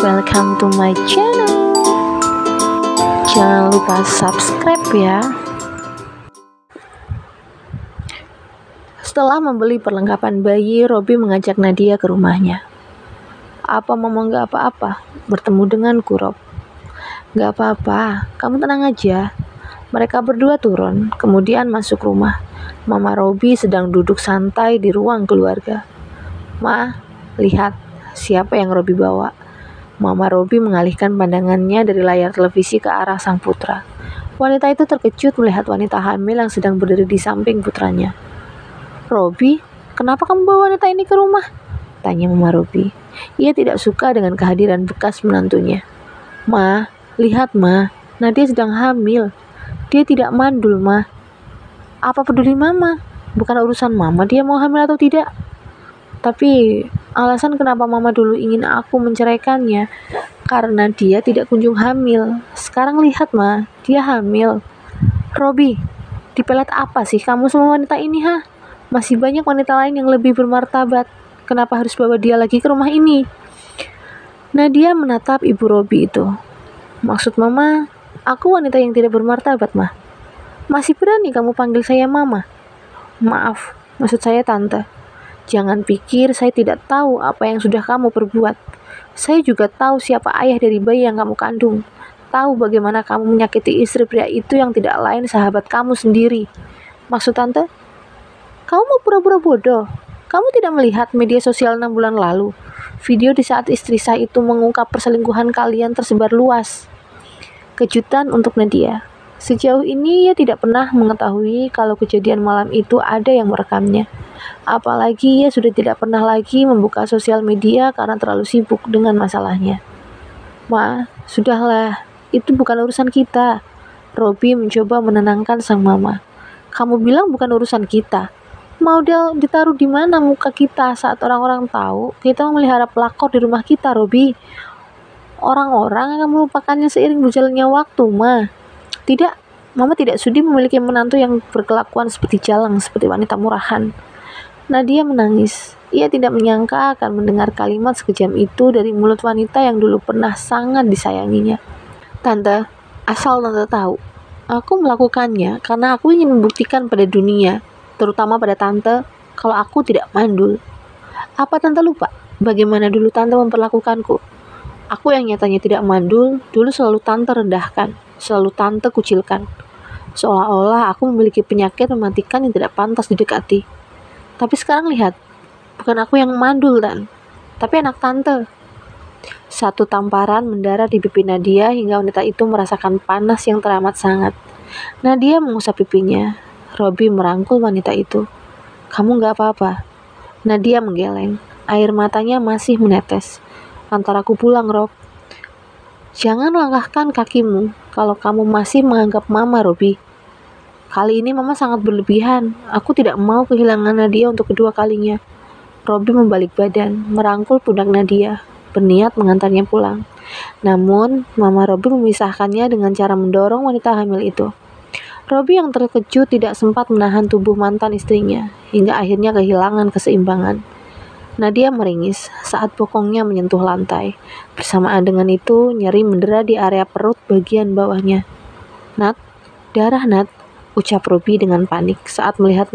welcome to my channel. Jangan lupa subscribe ya. Setelah membeli perlengkapan bayi, Robby mengajak Nadia ke rumahnya. Apa mama gak apa-apa bertemu denganku, Rob? Gak apa-apa, kamu tenang aja. Mereka berdua turun, kemudian masuk rumah. Mama Robby sedang duduk santai di ruang keluarga. Ma, lihat siapa yang Robby bawa. Mama Robby mengalihkan pandangannya dari layar televisi ke arah sang putra. Wanita itu terkejut melihat wanita hamil yang sedang berdiri di samping putranya. Robby, kenapa kamu bawa wanita ini ke rumah? Tanya Mama Robby. Ia tidak suka dengan kehadiran bekas menantunya. Ma, lihat Ma, Nadia sedang hamil. Dia tidak mandul, Ma. Apa peduli Mama? Bukan urusan Mama dia mau hamil atau tidak. Tapi alasan kenapa Mama dulu ingin aku menceraikannya karena dia tidak kunjung hamil. Sekarang lihat Ma, dia hamil. Robby, dipelet apa sih kamu sama wanita ini ha? Masih banyak wanita lain yang lebih bermartabat. Kenapa harus bawa dia lagi ke rumah ini? Nadia menatap ibu Robby itu. Maksud Mama, aku wanita yang tidak bermartabat, Ma. Masih berani kamu panggil saya Mama? Maaf, maksud saya Tante. Jangan pikir saya tidak tahu apa yang sudah kamu perbuat. Saya juga tahu siapa ayah dari bayi yang kamu kandung. Tahu bagaimana kamu menyakiti istri pria itu yang tidak lain sahabat kamu sendiri. Maksud Tante? Kamu mau pura-pura bodoh? Kamu tidak melihat media sosial 6 bulan lalu? Video di saat istri saya itu mengungkap perselingkuhan kalian tersebar luas. Kejutan untuk Nadia. Sejauh ini ia tidak pernah mengetahui kalau kejadian malam itu ada yang merekamnya. Apalagi ia sudah tidak pernah lagi membuka sosial media karena terlalu sibuk dengan masalahnya. Ma, sudahlah, itu bukan urusan kita. Robby mencoba menenangkan sang mama. Kamu bilang bukan urusan kita. Mau dia ditaruh di mana muka kita saat orang-orang tahu kita memelihara pelakor di rumah kita, Robby? Orang-orang akan melupakannya seiring berjalannya waktu, Ma. Tidak, Mama tidak sudi memiliki menantu yang berkelakuan seperti jalang, seperti wanita murahan. Nadia menangis. Ia tidak menyangka akan mendengar kalimat sekejam itu dari mulut wanita yang dulu pernah sangat disayanginya. Tante, asal Tante tahu, aku melakukannya karena aku ingin membuktikan pada dunia, terutama pada Tante, kalau aku tidak mandul. Apa Tante lupa bagaimana dulu Tante memperlakukanku? Aku yang nyatanya tidak mandul, dulu selalu Tante rendahkan, selalu Tante kucilkan. Seolah-olah aku memiliki penyakit mematikan yang tidak pantas didekati. Tapi sekarang lihat, bukan aku yang mandul tapi anak Tante. Satu tamparan mendarat di pipi Nadia hingga wanita itu merasakan panas yang teramat sangat. Nadia mengusap pipinya. Robby merangkul wanita itu. Kamu gak apa-apa. Nadia menggeleng. Air matanya masih menetes. Antar aku pulang, Rob. Jangan langkahkan kakimu kalau kamu masih menganggap Mama, Robby. Kali ini Mama sangat berlebihan. Aku tidak mau kehilangan Nadia untuk kedua kalinya. Robby membalik badan, merangkul pundak Nadia, berniat mengantarnya pulang. Namun, Mama Robby memisahkannya dengan cara mendorong wanita hamil itu. Robby yang terkejut tidak sempat menahan tubuh mantan istrinya, hingga akhirnya kehilangan keseimbangan. Nadia meringis saat bokongnya menyentuh lantai. Bersamaan dengan itu, nyeri mendera di area perut bagian bawahnya. Nat, darah Nat, ucap Robby dengan panik saat melihat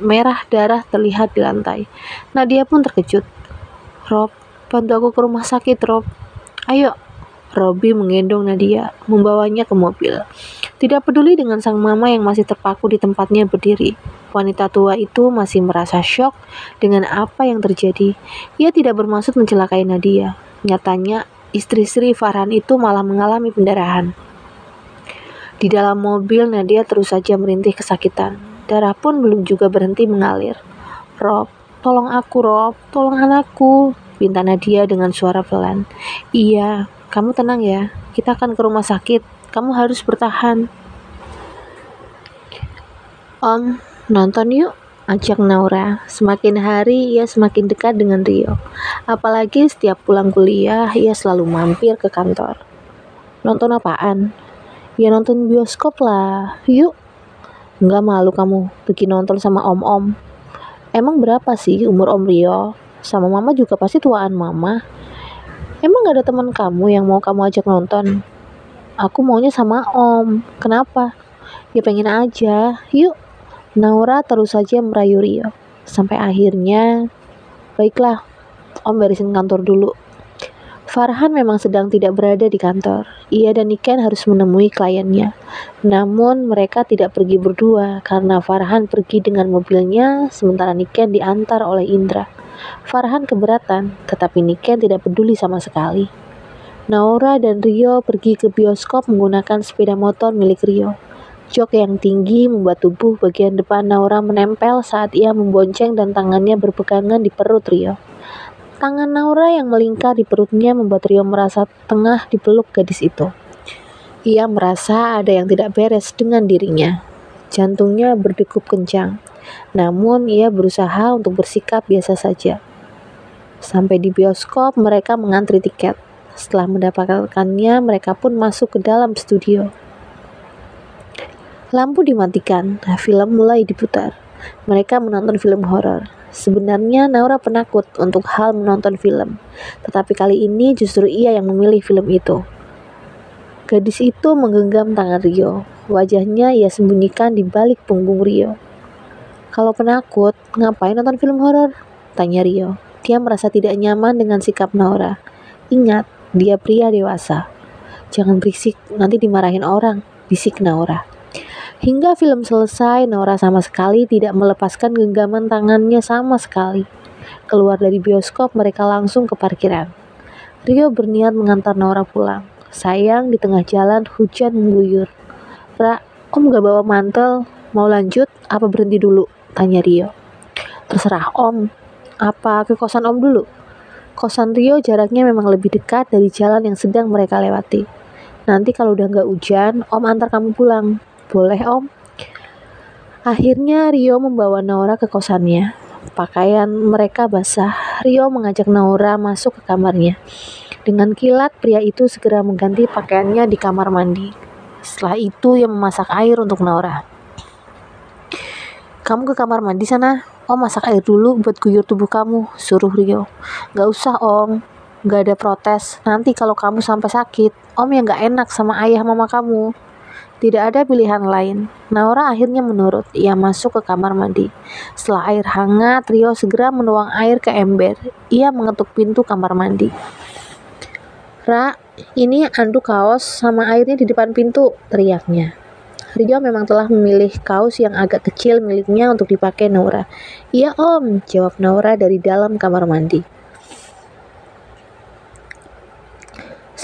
merah darah terlihat di lantai. Nadia pun terkejut. Rob, bantu aku ke rumah sakit, Rob. Ayo. Robby menggendong Nadia, membawanya ke mobil. Tidak peduli dengan sang mama yang masih terpaku di tempatnya berdiri. Wanita tua itu masih merasa syok dengan apa yang terjadi. Ia tidak bermaksud mencelakai Nadia. Nyatanya, istri Sri Farhan itu malah mengalami pendarahan. Di dalam mobil, Nadia terus saja merintih kesakitan. Darah pun belum juga berhenti mengalir. Rob, tolong aku, Rob. Tolong anakku, pinta Nadia dengan suara pelan. Iya, kamu tenang ya. Kita akan ke rumah sakit. Kamu harus bertahan. Om, nonton yuk, ajak Naura. Semakin hari ia semakin dekat dengan Rio. Apalagi setiap pulang kuliah, ia selalu mampir ke kantor. Nonton apaan? Ya nonton bioskop lah. Yuk. Enggak malu kamu pergi nonton sama om-om? Emang berapa sih umur Om Rio? Sama Mama juga pasti tuaan Mama. Emang gak ada teman kamu yang mau kamu ajak nonton? Aku maunya sama Om. Kenapa? Ya pengen aja. Yuk. Naura terus saja merayu Rio. Sampai akhirnya, baiklah, Om beresin kantor dulu. Farhan memang sedang tidak berada di kantor. Ia dan Niken harus menemui kliennya. Namun mereka tidak pergi berdua karena Farhan pergi dengan mobilnya sementara Niken diantar oleh Indra. Farhan keberatan, tetapi Niken tidak peduli sama sekali. Naura dan Rio pergi ke bioskop menggunakan sepeda motor milik Rio. Jok yang tinggi membuat tubuh bagian depan Naura menempel saat ia membonceng dan tangannya berpegangan di perut Rio. Tangan Naura yang melingkar di perutnya membuat Rio merasa tengah dipeluk gadis itu. Ia merasa ada yang tidak beres dengan dirinya. Jantungnya berdegup kencang. Namun ia berusaha untuk bersikap biasa saja. Sampai di bioskop mereka mengantri tiket. Setelah mendapatkannya mereka pun masuk ke dalam studio. Lampu dimatikan, film mulai diputar. Mereka menonton film horor. Sebenarnya Naura penakut untuk hal menonton film, tetapi kali ini justru ia yang memilih film itu. Gadis itu menggenggam tangan Rio. Wajahnya ia sembunyikan di balik punggung Rio. Kalau penakut, ngapain nonton film horor? Tanya Rio. Dia merasa tidak nyaman dengan sikap Naura. Ingat, dia pria dewasa. Jangan berisik, nanti dimarahin orang, bisik Naura. Hingga film selesai, Naura sama sekali tidak melepaskan genggaman tangannya sama sekali. Keluar dari bioskop, mereka langsung ke parkiran. Rio berniat mengantar Naura pulang. Sayang, di tengah jalan hujan mengguyur. Ra, Om gak bawa mantel? Mau lanjut? Apa berhenti dulu? Tanya Rio. Terserah Om. Apa ke kosan Om dulu? Kosan Rio jaraknya memang lebih dekat dari jalan yang sedang mereka lewati. Nanti kalau udah gak hujan, Om antar kamu pulang. Boleh Om? Akhirnya Rio membawa Naura ke kosannya. Pakaian mereka basah. Rio mengajak Naura masuk ke kamarnya. Dengan kilat, pria itu segera mengganti pakaiannya di kamar mandi. Setelah itu ia memasak air untuk Naura. Kamu ke kamar mandi sana. Om masak air dulu buat guyur tubuh kamu, suruh Rio. Gak usah Om. Gak ada protes. Nanti kalau kamu sampai sakit, Om yang gak enak sama ayah mama kamu. Tidak ada pilihan lain. Naura akhirnya menurut. Ia masuk ke kamar mandi. Setelah air hangat, Rio segera menuang air ke ember. Ia mengetuk pintu kamar mandi. Ra, ini anduk kaos sama airnya di depan pintu, teriaknya. Rio memang telah memilih kaos yang agak kecil miliknya untuk dipakai Naura. Iya Om, jawab Naura dari dalam kamar mandi.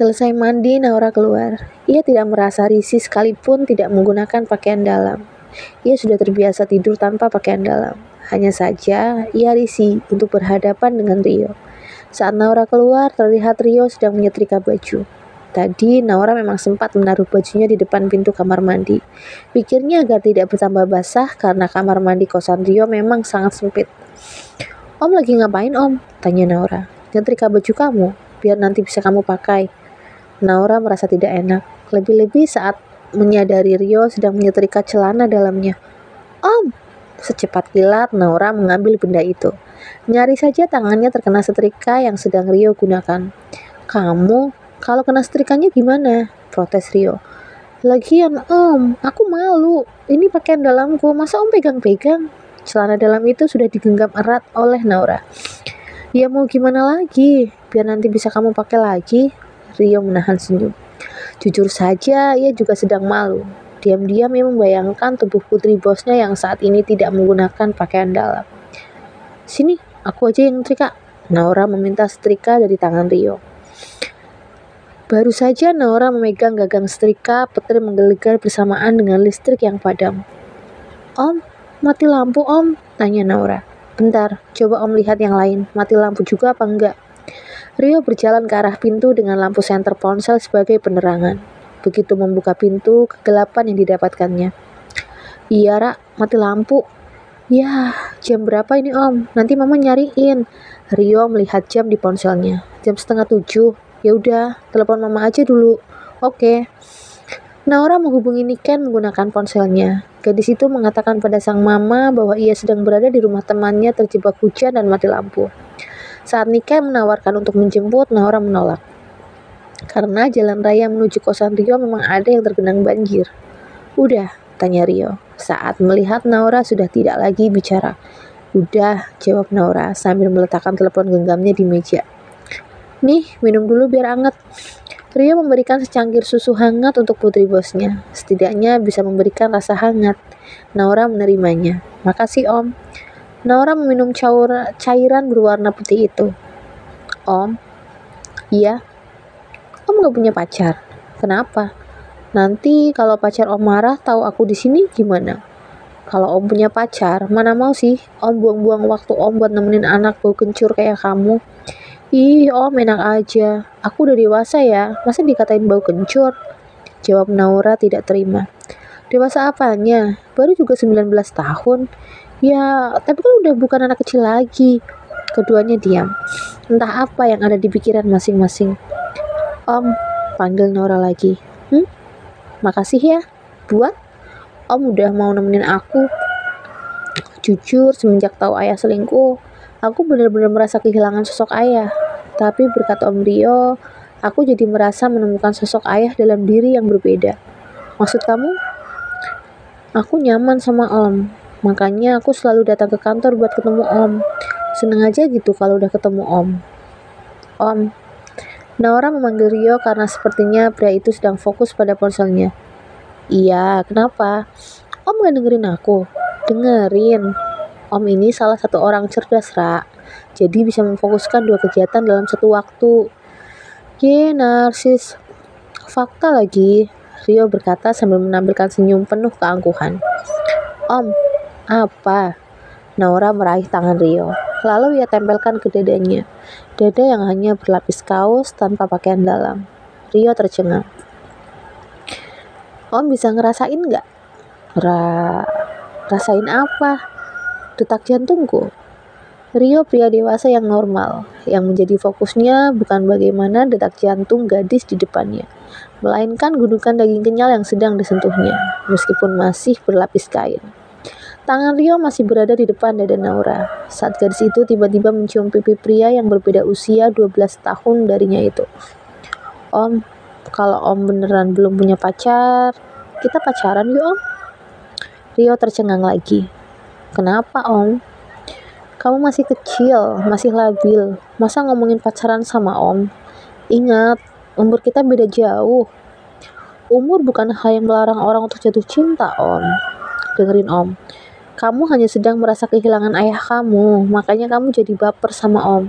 Selesai mandi, Naura keluar. Ia tidak merasa risih sekalipun tidak menggunakan pakaian dalam. Ia sudah terbiasa tidur tanpa pakaian dalam. Hanya saja, ia risih untuk berhadapan dengan Rio. Saat Naura keluar, terlihat Rio sedang menyetrika baju. Tadi, Naura memang sempat menaruh bajunya di depan pintu kamar mandi. Pikirnya agar tidak bertambah basah karena kamar mandi kosan Rio memang sangat sempit. Om lagi ngapain Om? Tanya Naura. Nyetrika baju kamu, biar nanti bisa kamu pakai. Naura merasa tidak enak, lebih-lebih saat menyadari Rio sedang menyetrika celana dalamnya. Om! Secepat kilat, Naura mengambil benda itu. Nyaris saja tangannya terkena setrika yang sedang Rio gunakan. Kamu, kalau kena setrikanya gimana? Protes Rio. Lagian Om, aku malu. Ini pakaian dalamku, masa Om pegang-pegang? Celana dalam itu sudah digenggam erat oleh Naura. Ya mau gimana lagi? Biar nanti bisa kamu pakai lagi. Rio menahan senyum. Jujur saja, ia juga sedang malu. Diam-diam ia membayangkan tubuh putri bosnya yang saat ini tidak menggunakan pakaian dalam. Sini, aku aja yang setrika. Naura meminta setrika dari tangan Rio. Baru saja Naura memegang gagang setrika, petir menggelegar bersamaan dengan listrik yang padam. Om, mati lampu Om, tanya Naura. Bentar, coba Om lihat yang lain, mati lampu juga apa enggak? Rio berjalan ke arah pintu dengan lampu senter ponsel sebagai penerangan. Begitu membuka pintu, kegelapan yang didapatkannya. Iya, Ra, mati lampu. Ya, jam berapa ini Om? Nanti Mama nyariin. Rio melihat jam di ponselnya. Jam 6:30. Ya udah, telepon Mama aja dulu. Oke. Naura menghubungi Niken menggunakan ponselnya. Gadis itu mengatakan pada sang mama bahwa ia sedang berada di rumah temannya terjebak hujan dan mati lampu. Saat Nika menawarkan untuk menjemput, Naura menolak. Karena jalan raya menuju kosan Rio memang ada yang tergenang banjir. Udah, tanya Rio, saat melihat Naura sudah tidak lagi bicara. Udah, jawab Naura sambil meletakkan telepon genggamnya di meja. Nih, minum dulu biar anget. Rio memberikan secangkir susu hangat untuk putri bosnya. Setidaknya bisa memberikan rasa hangat. Naura menerimanya. Makasih om. Naura meminum cairan berwarna putih itu. Om? Iya? Om gak punya pacar? Kenapa? Nanti kalau pacar om marah tahu aku di sini gimana? Kalau om punya pacar, mana mau sih om buang-buang waktu om buat nemenin anak bau kencur kayak kamu? Ih, om enak aja. Aku udah dewasa ya, masa dikatain bau kencur? Jawab Naura tidak terima. Dewasa apanya? Baru juga 19 tahun. Ya, tapi kan udah bukan anak kecil lagi. Keduanya diam. Entah apa yang ada di pikiran masing-masing. Om, panggil Naura lagi. Makasih ya, buat om udah mau nemenin aku. Jujur, semenjak tahu ayah selingkuh, aku benar-benar merasa kehilangan sosok ayah. Tapi berkat Om Rio, aku jadi merasa menemukan sosok ayah dalam diri yang berbeda. Maksud kamu? Aku nyaman sama Om. Makanya aku selalu datang ke kantor buat ketemu Om. Seneng aja gitu kalau udah ketemu Om. Om. Naura memanggil Rio karena sepertinya pria itu sedang fokus pada ponselnya. Iya, kenapa? Om gak dengerin aku? Dengerin. Om ini salah satu orang cerdas, Ra. Jadi bisa memfokuskan dua kegiatan dalam satu waktu. Ye, narsis. Fakta lagi, Rio berkata sambil menampilkan senyum penuh keangkuhan. Om, apa? Naura meraih tangan Rio. Lalu ia tempelkan ke dadanya. Dada yang hanya berlapis kaos tanpa pakaian dalam. Rio tercengang. Om bisa ngerasain gak? Rasain apa? Detak jantungku. Rio pria dewasa yang normal, yang menjadi fokusnya bukan bagaimana detak jantung gadis di depannya, melainkan gundukan daging kenyal yang sedang disentuhnya, meskipun masih berlapis kain. Tangan Rio masih berada di depan dada Naura, saat gadis itu tiba-tiba mencium pipi pria yang berbeda usia 12 tahun darinya itu. Om, kalau om beneran belum punya pacar, kita pacaran yuk om. Rio tercengang lagi. Kenapa om? Kamu masih kecil, masih labil. Masa ngomongin pacaran sama om? Ingat, umur kita beda jauh. Umur bukan hal yang melarang orang untuk jatuh cinta, om. Dengerin om. Kamu hanya sedang merasa kehilangan ayah kamu, makanya kamu jadi baper sama om.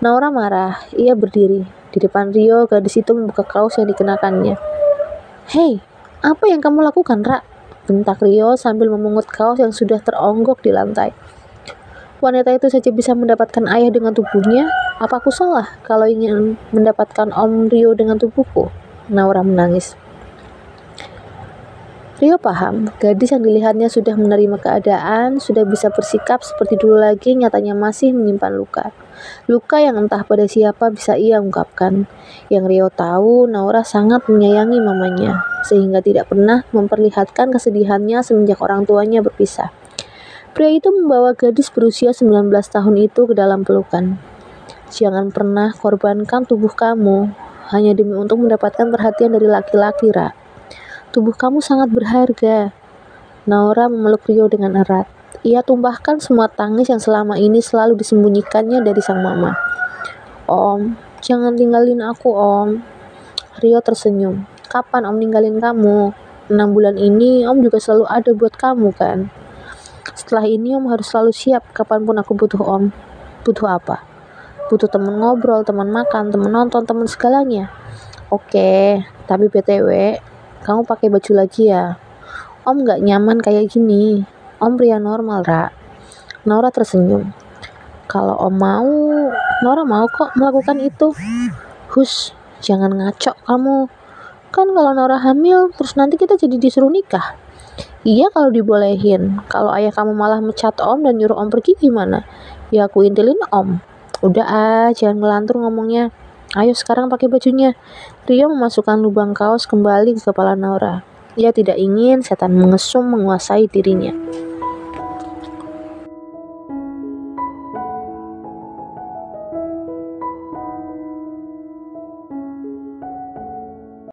Naura marah, ia berdiri. Di depan Rio, gadis itu membuka kaos yang dikenakannya. Hei, apa yang kamu lakukan, Ra? Bentak Rio sambil memungut kaos yang sudah teronggok di lantai. Wanita itu saja bisa mendapatkan ayah dengan tubuhnya. Apa aku salah kalau ingin mendapatkan Om Rio dengan tubuhku? Naura menangis. Rio paham, gadis yang dilihatnya sudah menerima keadaan, sudah bisa bersikap seperti dulu lagi, nyatanya masih menyimpan luka. Luka yang entah pada siapa bisa ia ungkapkan. Yang Rio tahu, Naura sangat menyayangi mamanya, sehingga tidak pernah memperlihatkan kesedihannya semenjak orang tuanya berpisah. Pria itu membawa gadis berusia 19 tahun itu ke dalam pelukan. Jangan pernah korbankan tubuh kamu, hanya demi untuk mendapatkan perhatian dari laki-laki, Ra. Tubuh kamu sangat berharga. Naura memeluk Rio dengan erat. Ia tumpahkan semua tangis yang selama ini selalu disembunyikannya dari sang mama. Om, jangan tinggalin aku, Om. Rio tersenyum. Kapan Om ninggalin kamu? 6 bulan ini Om juga selalu ada buat kamu kan? Setelah ini Om harus selalu siap kapanpun aku butuh Om. Butuh apa? Butuh teman ngobrol, teman makan, teman nonton, teman segalanya. Oke, tapi BTW, kamu pakai baju lagi ya? Om gak nyaman kayak gini. Om pria normal, Ra. Naura tersenyum. Kalau Om mau, Naura mau kok melakukan itu. Hush, jangan ngaco kamu. Kan kalau Naura hamil, terus nanti kita jadi disuruh nikah. Iya kalau dibolehin. Kalau ayah kamu malah mecat Om dan nyuruh Om pergi gimana? Ya aku intilin Om. Udah jangan ngelantur ngomongnya. Ayo sekarang pakai bajunya. Rio memasukkan lubang kaos kembali ke kepala Naura. Ia tidak ingin setan mengesum menguasai dirinya.